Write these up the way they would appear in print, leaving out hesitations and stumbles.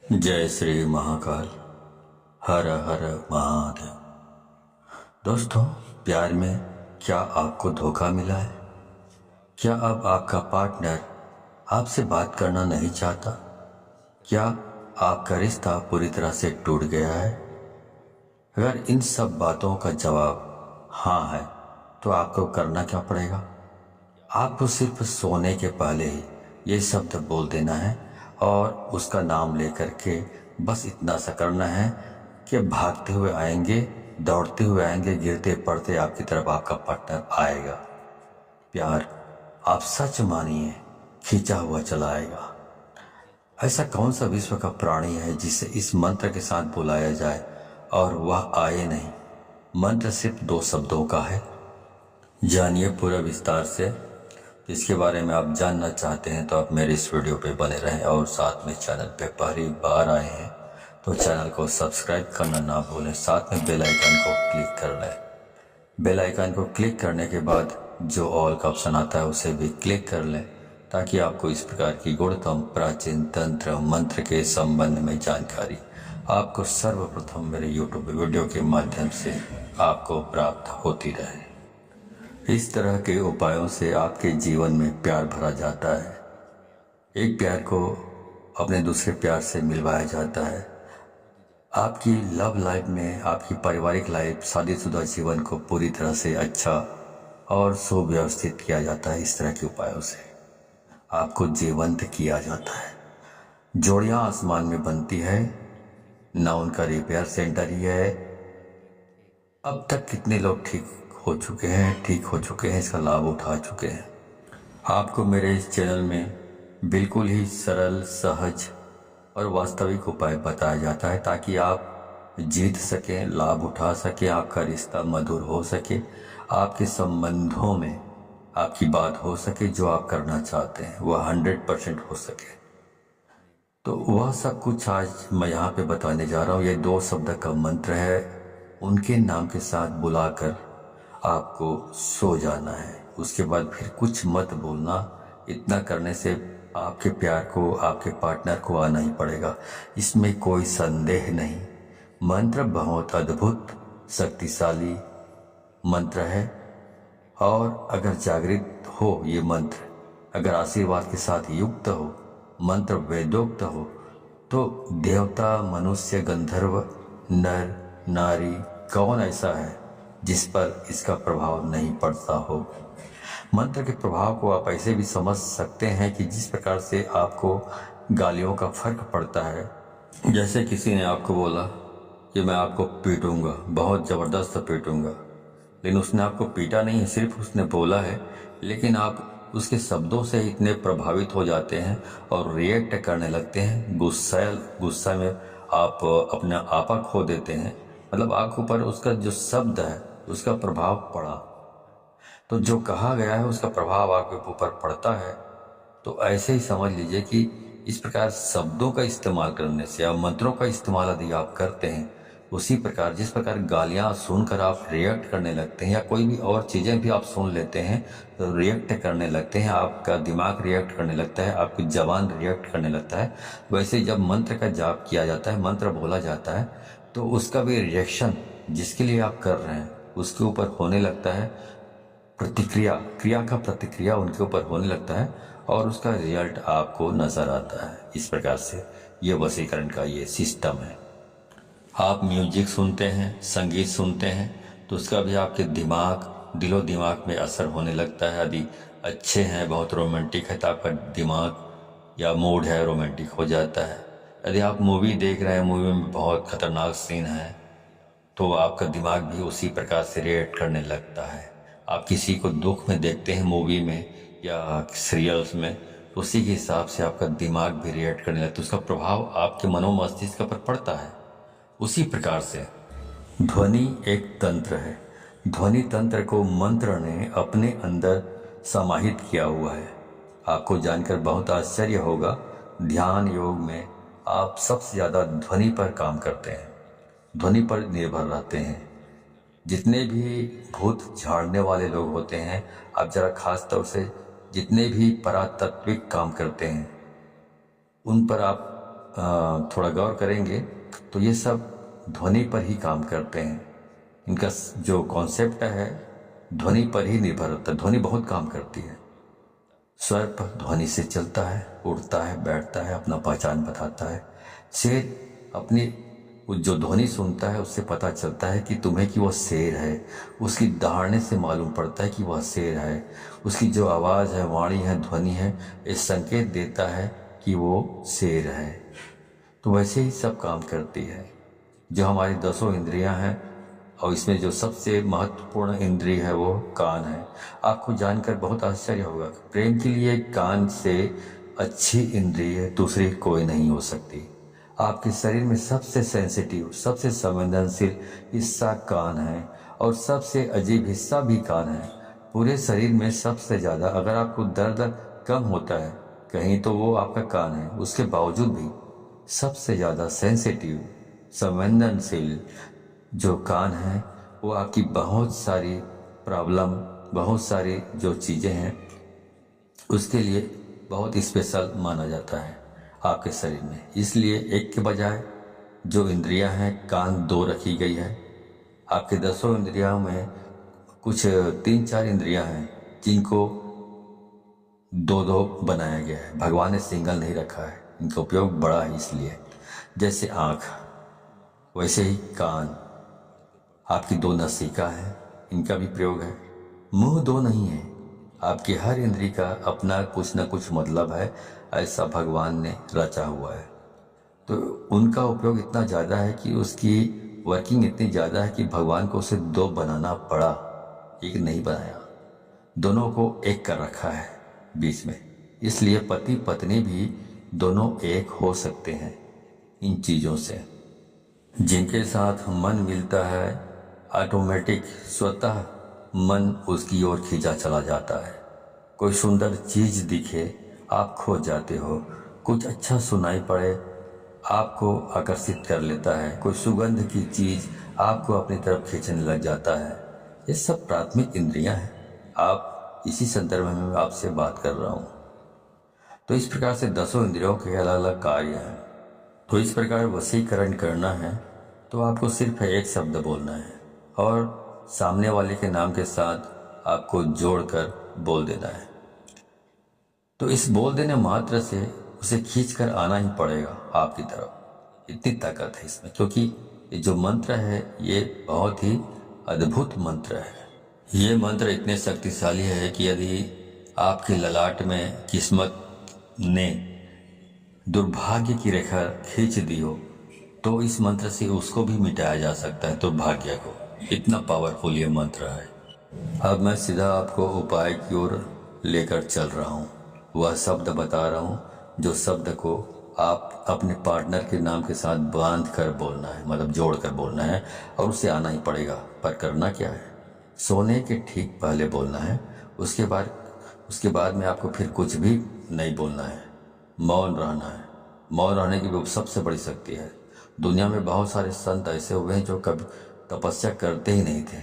जय श्री महाकाल। हर हर महादेव। दोस्तों, प्यार में क्या आपको धोखा मिला है? क्या अब आपका पार्टनर आपसे बात करना नहीं चाहता? क्या आपका रिश्ता पूरी तरह से टूट गया है? अगर इन सब बातों का जवाब हाँ है तो आपको करना क्या पड़ेगा? आपको सिर्फ सोने के पहले ही ये शब्द बोल देना है और उसका नाम लेकर के बस इतना सा करना है कि भागते हुए आएंगे, दौड़ते हुए आएंगे, गिरते पड़ते आपकी तरफ आपका पार्टनर आएगा। प्यार आप सच मानिए खींचा हुआ चला आएगा। ऐसा कौन सा विश्व का प्राणी है जिसे इस मंत्र के साथ बुलाया जाए और वह आए नहीं? मंत्र सिर्फ 2 शब्दों का है। जानिए पूरा विस्तार से। इसके बारे में आप जानना चाहते हैं तो आप मेरे इस वीडियो पे बने रहें और साथ में चैनल पे पहली बार आए हैं तो चैनल को सब्सक्राइब करना ना भूलें, साथ में बेल आइकन को क्लिक कर लें। बेल आइकन को क्लिक करने के बाद जो ऑल का ऑप्शन आता है उसे भी क्लिक कर लें ताकि आपको इस प्रकार की गुणतम प्राचीन तंत्र मंत्र के संबंध में जानकारी आपको सर्वप्रथम मेरे यूट्यूब वीडियो के माध्यम से आपको प्राप्त होती रहे। इस तरह के उपायों से आपके जीवन में प्यार भरा जाता है। एक प्यार को अपने दूसरे प्यार से मिलवाया जाता है। आपकी लव लाइफ में, आपकी पारिवारिक लाइफ, शादीशुदा जीवन को पूरी तरह से अच्छा और सुव्यवस्थित किया जाता है। इस तरह के उपायों से आपको जीवंत किया जाता है। जोड़ियां आसमान में बनती है, ना उनका रिपेयर सेंटर ही है। अब तक कितने लोग ठीक हो चुके हैं, इसका लाभ उठा चुके हैं। आपको मेरे इस चैनल में बिल्कुल ही सरल, सहज और वास्तविक उपाय बताया जाता है ताकि आप जीत सकें, लाभ उठा सकें, आपका रिश्ता मधुर हो सके, आपके संबंधों में आपकी बात हो सके, जो आप करना चाहते हैं वह 100% हो सके। तो वह सब कुछ आज मैं यहाँ पे बताने जा रहा हूँ। ये 2 शब्द का मंत्र है। उनके नाम के साथ बुलाकर आपको सो जाना है। उसके बाद फिर कुछ मत बोलना। इतना करने से आपके प्यार को, आपके पार्टनर को आना ही पड़ेगा, इसमें कोई संदेह नहीं। मंत्र बहुत अद्भुत, शक्तिशाली मंत्र है और अगर जागृत हो ये मंत्र, अगर आशीर्वाद के साथ युक्त हो, मंत्र वेदोक्त हो, तो देवता, मनुष्य, गंधर्व, नर, नारी, कौन ऐसा है जिस पर इसका प्रभाव नहीं पड़ता हो। मंत्र के प्रभाव को आप ऐसे भी समझ सकते हैं कि जिस प्रकार से आपको गालियों का फर्क पड़ता है। जैसे किसी ने आपको बोला कि मैं आपको पीटूंगा, बहुत ज़बरदस्त पीटूंगा, लेकिन उसने आपको पीटा नहीं है, सिर्फ उसने बोला है, लेकिन आप उसके शब्दों से इतने प्रभावित हो जाते हैं और रिएक्ट करने लगते हैं। गुस्सा में आप अपना आपा खो देते हैं। मतलब आपके ऊपर उसका जो शब्द है उसका प्रभाव पड़ा, तो जो कहा गया है उसका प्रभाव आपके ऊपर पड़ता है। तो ऐसे ही समझ लीजिए कि इस प्रकार शब्दों का इस्तेमाल करने से या मंत्रों का इस्तेमाल यदि आप करते हैं, उसी प्रकार जिस प्रकार गालियां सुनकर आप रिएक्ट करने लगते हैं या कोई भी और चीज़ें भी आप सुन लेते हैं तो रिएक्ट करने लगते हैं, आपका दिमाग रिएक्ट करने लगता है, आपकी जबान रिएक्ट करने लगता है। वैसे जब मंत्र का जाप किया जाता है, मंत्र बोला जाता है, तो उसका भी रिएक्शन जिसके लिए आप कर रहे हैं उसके ऊपर होने लगता है। प्रतिक्रिया, क्रिया का प्रतिक्रिया उनके ऊपर होने लगता है और उसका रिजल्ट आपको नजर आता है। इस प्रकार से ये वशीकरण का ये सिस्टम है। आप म्यूजिक सुनते हैं, संगीत सुनते हैं, तो उसका भी आपके दिमाग, दिलो दिमाग में असर होने लगता है। यदि अच्छे हैं, बहुत रोमांटिक है, तो आपका दिमाग या मूड है रोमांटिक हो जाता है। यदि आप मूवी देख रहे हैं, मूवी में बहुत खतरनाक सीन है, तो आपका दिमाग भी उसी प्रकार से रिएक्ट करने लगता है। आप किसी को दुख में देखते हैं मूवी में या सीरियल्स में, तो उसी के हिसाब से आपका दिमाग भी रिएक्ट करने लगता है, उसका प्रभाव आपके मनोमस्तिष्क पर पड़ता है। उसी प्रकार से ध्वनि एक तंत्र है। ध्वनि तंत्र को मंत्र ने अपने अंदर समाहित किया हुआ है। आपको जानकर बहुत आश्चर्य होगा, ध्यान योग में आप सबसे ज़्यादा ध्वनि पर काम करते हैं, ध्वनि पर निर्भर रहते हैं। जितने भी भूत झाड़ने वाले लोग होते हैं, आप जरा खास तौर से जितने भी परातात्विक काम करते हैं उन पर आप थोड़ा गौर करेंगे तो ये सब ध्वनि पर ही काम करते हैं। इनका जो कॉन्सेप्ट है ध्वनि पर ही निर्भर होता है। ध्वनि बहुत काम करती है। स्वर पर ध्वनि से चलता है, उड़ता है, बैठता है, अपना पहचान बताता है। शेर अपनी जो ध्वनि सुनता है उससे पता चलता है कि तुम्हें कि वह शेर है। उसकी दहाड़ने से मालूम पड़ता है कि वह शेर है। उसकी जो आवाज़ है, वाणी है, ध्वनि है, ये संकेत देता है कि वो शेर है। तो वैसे ही सब काम करती है। जो हमारी 10 इंद्रियां हैं और इसमें जो सबसे महत्वपूर्ण इंद्रिय है वो कान है। आपको जानकर बहुत आश्चर्य होगा, प्रेम के लिए कान से अच्छी इंद्रिय दूसरी कोई नहीं हो सकती। आपके शरीर में सबसे सेंसिटिव, सबसे संवेदनशील हिस्सा कान है और सबसे अजीब हिस्सा भी कान है। पूरे शरीर में सबसे ज़्यादा अगर आपको दर्द कम होता है कहीं तो वो आपका कान है। उसके बावजूद भी सबसे ज़्यादा सेंसिटिव, संवेदनशील जो कान है वो आपकी बहुत सारी प्रॉब्लम, बहुत सारी जो चीज़ें हैं उसके लिए बहुत स्पेशल माना जाता है आपके शरीर में। इसलिए एक के बजाय जो इंद्रियां हैं कान 2 रखी गई है। आपके 10 इंद्रियों में कुछ 3-4 इंद्रियां हैं जिनको 2-2 बनाया गया है। भगवान ने सिंगल नहीं रखा है, इनका उपयोग बड़ा है। इसलिए जैसे आँख वैसे ही कान, आपकी 2 नासिका है, इनका भी प्रयोग है। मुंह 2 नहीं है। आपकी हर इंद्री का अपना कुछ न कुछ मतलब है, ऐसा भगवान ने रचा हुआ है। तो उनका उपयोग इतना ज़्यादा है कि उसकी वर्किंग इतनी ज़्यादा है कि भगवान को उसे 2 बनाना पड़ा, एक नहीं बनाया। दोनों को एक कर रखा है बीच में। इसलिए पति पत्नी भी दोनों एक हो सकते हैं इन चीज़ों से। जिनके साथ मन मिलता है ऑटोमेटिक स्वतः मन उसकी ओर खींचा चला जाता है। कोई सुंदर चीज़ दिखे आप खो जाते हो। कुछ अच्छा सुनाई पड़े आपको आकर्षित कर लेता है। कोई सुगंध की चीज़ आपको अपनी तरफ खींचने लग जाता है। ये सब प्राथमिक इंद्रियां हैं। आप इसी संदर्भ में मैं आपसे बात कर रहा हूँ। तो इस प्रकार से 10 इंद्रियों के अलग अलग कार्य हैं। तो इस प्रकार वशीकरण करना है तो आपको सिर्फ एक शब्द बोलना है और सामने वाले के नाम के साथ आपको जोड़कर बोल देना है। तो इस बोल देने मात्र से उसे खींचकर आना ही पड़ेगा आपकी तरफ। इतनी ताकत है इसमें, क्योंकि ये जो मंत्र है ये बहुत ही अद्भुत मंत्र है। ये मंत्र इतने शक्तिशाली है कि यदि आपके ललाट में किस्मत ने दुर्भाग्य की रेखा खींच दी हो तो इस मंत्र से उसको भी मिटाया जा सकता है, दुर्भाग्य को। इतना पावरफुल ये मंत्र है। अब मैं सीधा आपको उपाय की ओर लेकर चल रहा हूँ। वह शब्द बता रहा हूँ जो शब्द को आप अपने पार्टनर के नाम के साथ बांध कर बोलना है, मतलब जोड़ कर बोलना है और उसे आना ही पड़ेगा। पर करना क्या है, सोने के ठीक पहले बोलना है। उसके बाद में आपको फिर कुछ भी नहीं बोलना है, मौन रहना है। मौन रहने की भी सबसे बड़ी शक्ति है। दुनिया में बहुत सारे संत ऐसे हुए हैं जो कभी तपस्या करते ही नहीं थे।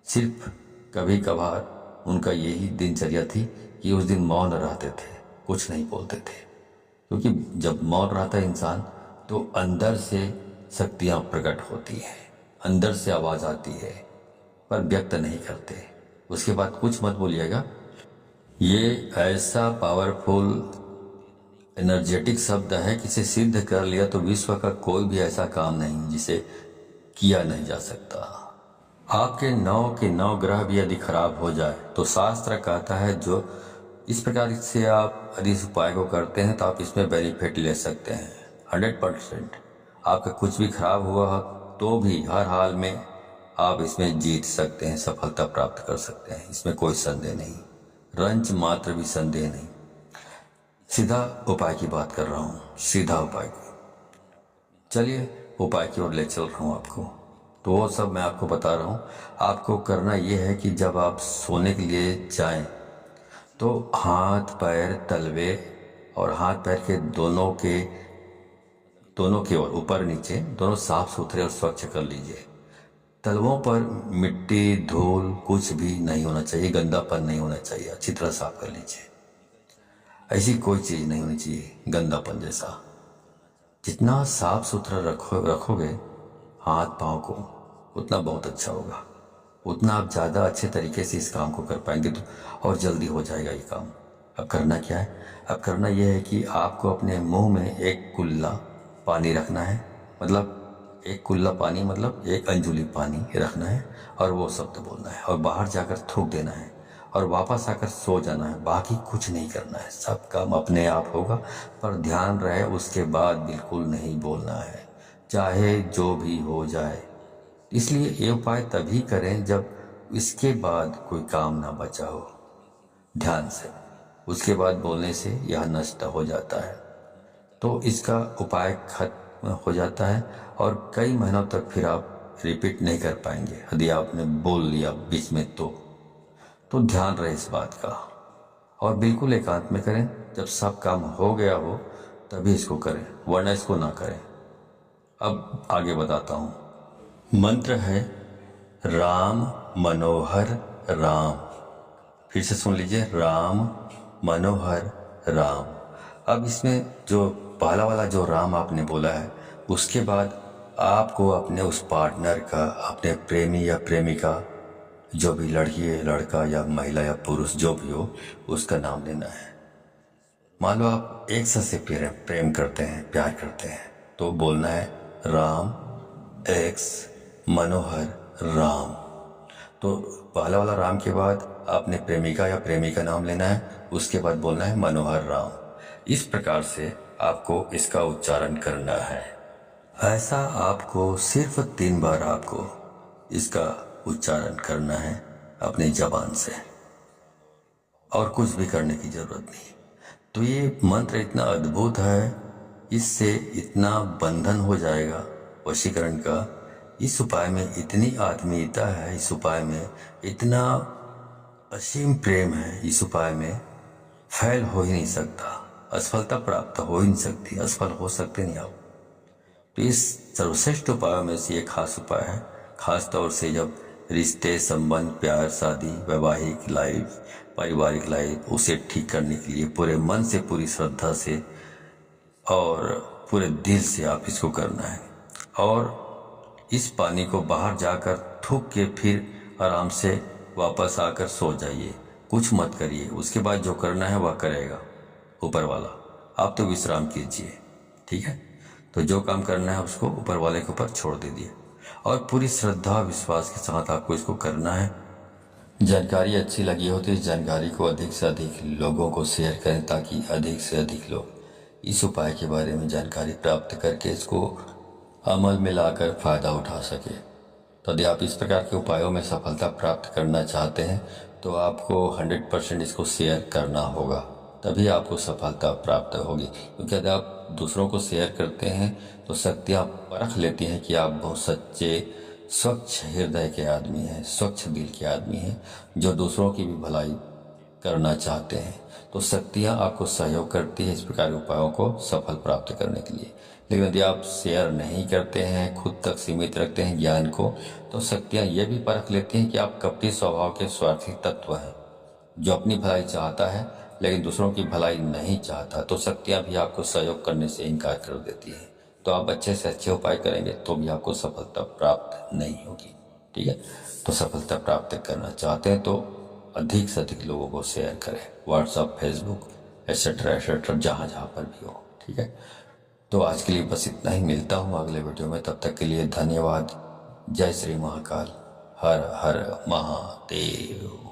सिर्फ कभी कभार उनका यही दिनचर्या थी कि उस दिन मौन रहते थे, कुछ नहीं बोलते थे। क्योंकि जब मौन रहता है इंसान तो अंदर से शक्तियाँ प्रकट होती हैं, अंदर से आवाज़ आती है, पर व्यक्त नहीं करते। उसके बाद कुछ मत बोलिएगा। ये ऐसा पावरफुल एनर्जेटिक शब्द है कि इसे सिद्ध कर लिया तो विश्व का कोई भी ऐसा काम नहीं जिसे किया नहीं जा सकता। आपके 9 के 9 ग्रह भी यदि खराब हो जाए तो शास्त्र कहता है जो इस प्रकार से आप यदि इस उपाय को करते हैं तो आप इसमें बेनिफिट ले सकते हैं 100%। आपका कुछ भी खराब हुआ तो भी हर हाल में आप इसमें जीत सकते हैं, सफलता प्राप्त कर सकते हैं। इसमें कोई संदेह नहीं, रंच मात्र भी संदेह नहीं। सीधा उपाय की बात कर रहा हूँ, सीधा उपाय की। चलिए उपाय की ओर ले चल रहा हूँ आपको। तो वो सब मैं आपको बता रहा हूँ। आपको करना ये है कि जब आप सोने के लिए जाएं तो हाथ पैर तलवे और हाथ पैर के दोनों के ओर ऊपर नीचे दोनों साफ सुथरे और स्वच्छ कर लीजिए। तलवों पर मिट्टी धूल कुछ भी नहीं होना चाहिए, गंदापन नहीं होना चाहिए। अच्छी तरह साफ कर लीजिए। ऐसी कोई चीज़ नहीं होनी चाहिए गंदापन जैसा। जितना साफ सुथरा रखोगे हाथ पाँव को, उतना बहुत अच्छा होगा, उतना आप ज़्यादा अच्छे तरीके से इस काम को कर पाएंगे तो और जल्दी हो जाएगा ये काम। अब करना क्या है? अब करना यह है कि आपको अपने मुंह में एक कुल्ला पानी रखना है, मतलब एक कुल्ला पानी मतलब एक अंजुली पानी रखना है और वो शब्द बोलना है और बाहर जाकर थूक देना है और वापस आकर सो जाना है। बाकी कुछ नहीं करना है, सब काम अपने आप होगा। पर ध्यान रहे उसके बाद बिल्कुल नहीं बोलना है, चाहे जो भी हो जाए। इसलिए ये उपाय तभी करें जब इसके बाद कोई काम ना बचा हो। ध्यान से उसके बाद बोलने से यह नष्ट हो जाता है, तो इसका उपाय खत्म हो जाता है और कई महीनों तक फिर आप रिपीट नहीं कर पाएंगे यदि आपने बोल लिया बीच में तो ध्यान रहे इस बात का। और बिल्कुल एकांत में करें, जब सब काम हो गया हो तभी इसको करें, वरना इसको ना करें। अब आगे बताता हूँ। मंत्र है राम मनोहर राम। फिर से सुन लीजिए, राम मनोहर राम। अब इसमें जो पहला वाला जो राम आपने बोला है, उसके बाद आपको अपने उस पार्टनर का, अपने प्रेमी या प्रेमिका, जो भी लड़की है, लड़का या महिला या पुरुष जो भी हो, उसका नाम लेना है। मान लो आप एक से प्रेम करते हैं, प्यार करते हैं, तो बोलना है राम एक्स मनोहर राम। तो पहला वाला राम के बाद आपने प्रेमिका या प्रेमी का नाम लेना है, उसके बाद बोलना है मनोहर राम। इस प्रकार से आपको इसका उच्चारण करना है। ऐसा आपको सिर्फ 3 बार आपको इसका उच्चारण करना है अपनी जबान से, और कुछ भी करने की जरूरत नहीं। तो ये मंत्र इतना अद्भुत है, इससे इतना बंधन हो जाएगा वशीकरण का। इस उपाय में इतनी आत्मीयता है, इस उपाय में इतना असीम प्रेम है, इस उपाय में फैल हो ही नहीं सकता, असफलता प्राप्त हो ही नहीं सकती, असफल हो सकते नहीं आप। तो इस सर्वश्रेष्ठ उपायों में से ये खास उपाय है, खास तौर से जब रिश्ते, संबंध, प्यार, शादी, वैवाहिक लाइफ, पारिवारिक लाइफ, उसे ठीक करने के लिए पूरे मन से, पूरी श्रद्धा से और पूरे दिल से आप इसको करना है। और इस पानी को बाहर जाकर थूक के फिर आराम से वापस आकर सो जाइए, कुछ मत करिए। उसके बाद जो करना है वह करेगा ऊपर वाला, आप तो विश्राम कीजिए, ठीक है। तो जो काम करना है उसको ऊपर वाले के ऊपर छोड़ दीजिए और पूरी श्रद्धा विश्वास के साथ आपको इसको करना है। जानकारी अच्छी लगी हो तो इस जानकारी को अधिक से अधिक लोगों को शेयर करें, ताकि अधिक से अधिक लोग इस उपाय के बारे में जानकारी प्राप्त करके इसको अमल में लाकर फायदा उठा सके। तो यदि आप इस प्रकार के उपायों में सफलता प्राप्त करना चाहते हैं तो आपको 100% इसको शेयर करना होगा, तभी आपको सफलता प्राप्त होगी। क्योंकि यदि आप दूसरों को शेयर करते हैं तो शक्तियाँ परख लेती हैं कि आप बहुत सच्चे, स्वच्छ हृदय के आदमी हैं, स्वच्छ दिल के आदमी हैं, जो दूसरों की भी भलाई करना चाहते हैं। तो शक्तियाँ आपको सहयोग करती है इस प्रकार के उपायों को सफल प्राप्त करने के लिए। लेकिन यदि आप शेयर नहीं करते हैं, खुद तक सीमित रखते हैं ज्ञान को, तो शक्तियाँ ये भी परख लेती हैं कि आप कपटी स्वभाव के स्वार्थी तत्व हैं, जो अपनी भलाई चाहता है लेकिन दूसरों की भलाई नहीं चाहता। तो शक्तियाँ भी आपको सहयोग करने से इनकार कर देती है। तो आप अच्छे से अच्छे उपाय करेंगे तो भी आपको सफलता प्राप्त नहीं होगी, ठीक है। तो सफलता प्राप्त करना चाहते हैं तो अधिक से अधिक लोगों को शेयर करें, व्हाट्सएप, फेसबुक, एट्सेट्रा एट्सेट्रा, जहाँ जहाँ पर भी हो, ठीक है। तो आज के लिए बस इतना ही, मिलता हूँ अगले वीडियो में, तब तक के लिए धन्यवाद। जय श्री महाकाल, हर हर महादेव।